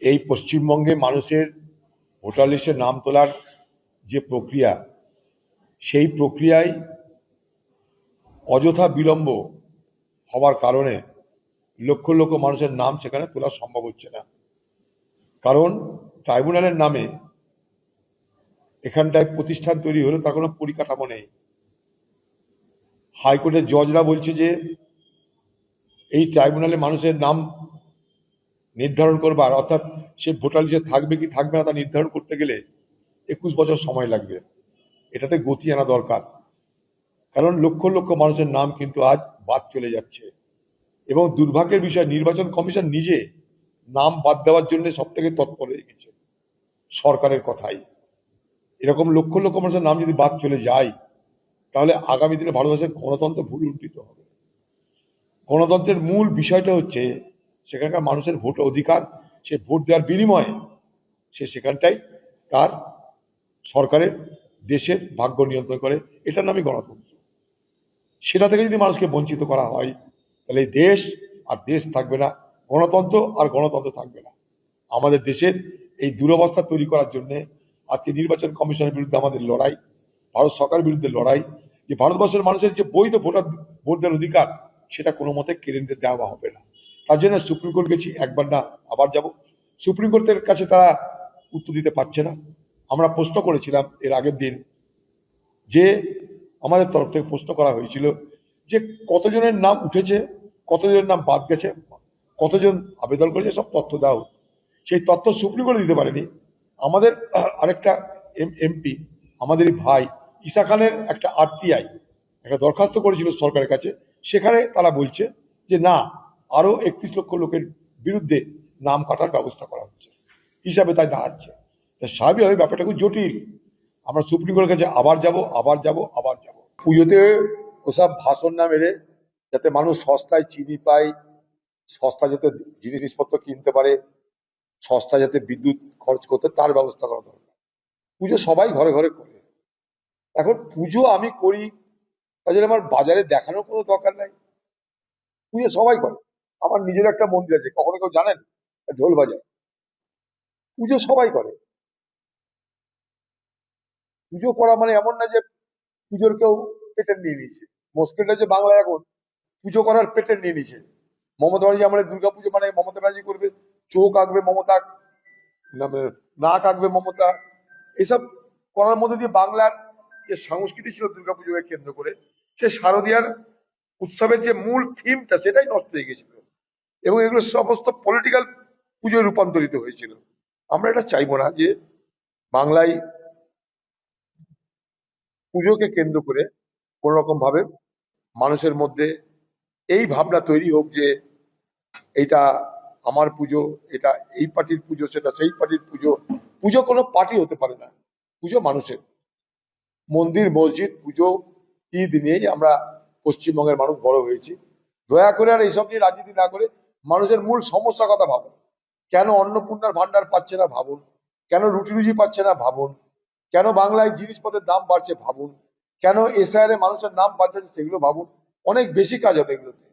এই পশ্চিমবঙ্গে মানুষের ভোটার লিস্টে নাম তোলার যে প্রক্রিয়া, সেই প্রক্রিয়ায় অযথা বিলম্ব হওয়ার কারণে লক্ষ লক্ষ মানুষের নাম সেখানে তোলা সম্ভব হচ্ছে না। কারণ ট্রাইব্যুনালের নামে এখানটায় প্রতিষ্ঠান তৈরি হলে তার কোনো পরিকাঠামো নেই। হাইকোর্টের জজরা বলছে যে এই ট্রাইব্যুনালে মানুষের নাম নির্ধারণ করবার, অর্থাৎ সে ভোটার লিস্টে থাকবে কি থাকবে না তা নির্ধারণ করতে গেলে 21 বছর সময় লাগবে। এটাতে গতি আনা দরকার, কারণ লক্ষ লক্ষ মানুষের নাম কিন্তু আজ বাদ চলে যাচ্ছে। এবং দুর্ভাগ্যের বিষয়, নির্বাচন কমিশন নিজে নাম বাদ দেওয়ার জন্য সব থেকে তৎপর হয়ে গেছে সরকারের কথাই। এরকম লক্ষ লক্ষ মানুষের নাম যদি বাদ চলে যায়, তাহলে আগামী দিনে ভারতবর্ষের গণতন্ত্র ভুলুণ্ঠিত হবে। গণতন্ত্রের মূল বিষয়টা হচ্ছে সেখানকার মানুষের ভোট অধিকার, সে ভোট দেওয়ার বিনিময়ে সে সেখানটাই তার সরকারের দেশের ভাগ্য নিয়ন্ত্রণ করে। এটার নামই গণতন্ত্র। সেটা থেকে যদি মানুষকে বঞ্চিত করা হয়, তাহলে এই দেশ আর দেশ থাকবে না, গণতন্ত্র আর গণতন্ত্র থাকবে না। আমাদের দেশের এই দুরবস্থা তৈরি করার জন্য আজকে নির্বাচন কমিশনের বিরুদ্ধে আমাদের লড়াই, ভারত সরকারের বিরুদ্ধে লড়াই, যে ভারতবর্ষের মানুষের যে বৈধ ভোট দেওয়ার অধিকার সেটা কোনো মতে কেড়ে নিতে দেওয়া হবে না। তার জন্য সুপ্রিম কোর্ট গেছি, একবার না আবার যাব। সুপ্রিম কোর্টের কাছে তারা উত্তর দিতে পারছে না। আমরা প্রশ্ন করেছিলাম এর আগের দিন, যে আমাদের তরফ থেকে প্রশ্ন করা হয়েছিল যে কতজনের নাম উঠেছে, কতজনের নাম বাদ গেছে, কতজন আবেদন করেছে, সব তথ্য দাও। সেই তথ্য সুপ্রিম কোর্টে দিতে পারেনি। আমাদের আরেকটা এমপি, আমাদেরই ভাই ঈসা খানের একটা আরটিআই একটা দরখাস্ত করেছিল সরকারের কাছে, সেখানে তারা বলছে যে না, আরো 31 লক্ষ লোকের বিরুদ্ধে নাম কাটার ব্যবস্থা করা হচ্ছে, হিসাবে তাই দাঁড়াচ্ছে। স্বাভাবিকভাবে ব্যাপারটা খুব জটিল। আমরা সুপ্রিম কোর্টের কাছে আবার যাব, আবার যাব, আবার যাব। পুজোতে ওসব ভাষণ না মেরে যাতে মানুষ সস্তায় চিনি পায়, সস্তা যাতে জিনিসপত্র কিনতে পারে, সস্তা যাতে বিদ্যুৎ খরচ করতে, তার ব্যবস্থা করা দরকার। পুজো সবাই ঘরে ঘরে করে। এখন পুজো আমি করি, তাই জন্য আমার বাজারে দেখানোর কোনো দরকার নাই। পুজো সবাই করে। আমার নিজের একটা মন্দির আছে, কখনো কেউ জানেন ঢোল বাজায়? পুজো সবাই করে। পুজো করা মানে এমন না যে পুজোর কেউ পেটেন্ট নিয়ে নিয়েছে। মুশকিলটা যে বাংলায় এখন পুজো করার পেটেন্ট নিয়ে নিয়েছে। মমতা ব্যানার্জি আমাদের দুর্গাপুজো মানে মমতা ব্যানার্জি করবে, চোখ আঁকবে মমতা, নাক আঁকবে মমতা, এসব করার মধ্যে দিয়ে বাংলার যে সংস্কৃতি ছিল দুর্গাপুজোকে কেন্দ্র করে, সে শারদীয়ার উৎসবের যে মূল থিমটা সেটাই নষ্ট হয়ে গেছিল, এবং এগুলো সমস্ত পলিটিক্যাল পুজোয় রূপান্তরিত হয়েছিল। আমরা এটা চাইবো না যে বাংলায় পুজোকে কেন্দ্র করে কোন রকম ভাবে মানুষের মধ্যে এই ভাবনা তৈরি হোক যে এটা আমার পুজো, এটা এই পার্টির পুজো, সেটা সেই পার্টির পুজো। পুজো কোনো পার্টি হতে পারে না, পুজো মানুষের। মন্দির মসজিদ পুজো ঈদ নিয়েই আমরা পশ্চিমবঙ্গের মানুষ বড় হয়েছি। দয়া করে আর এইসব নিয়ে রাজনীতি না করে মানুষের মূল সমস্যার কথা ভাবুন। কেন অন্নপূর্ণার ভান্ডার পাচ্ছে না ভাবুন, কেন রুটি রুজি পাচ্ছে না ভাবুন, কেন বাংলায় জিনিসপত্রের দাম বাড়ছে ভাবুন, কেন এসআইআর এ মানুষের নাম বাদ যাচ্ছে সেগুলো ভাবুন। অনেক বেশি কাজ হবে এগুলোতে।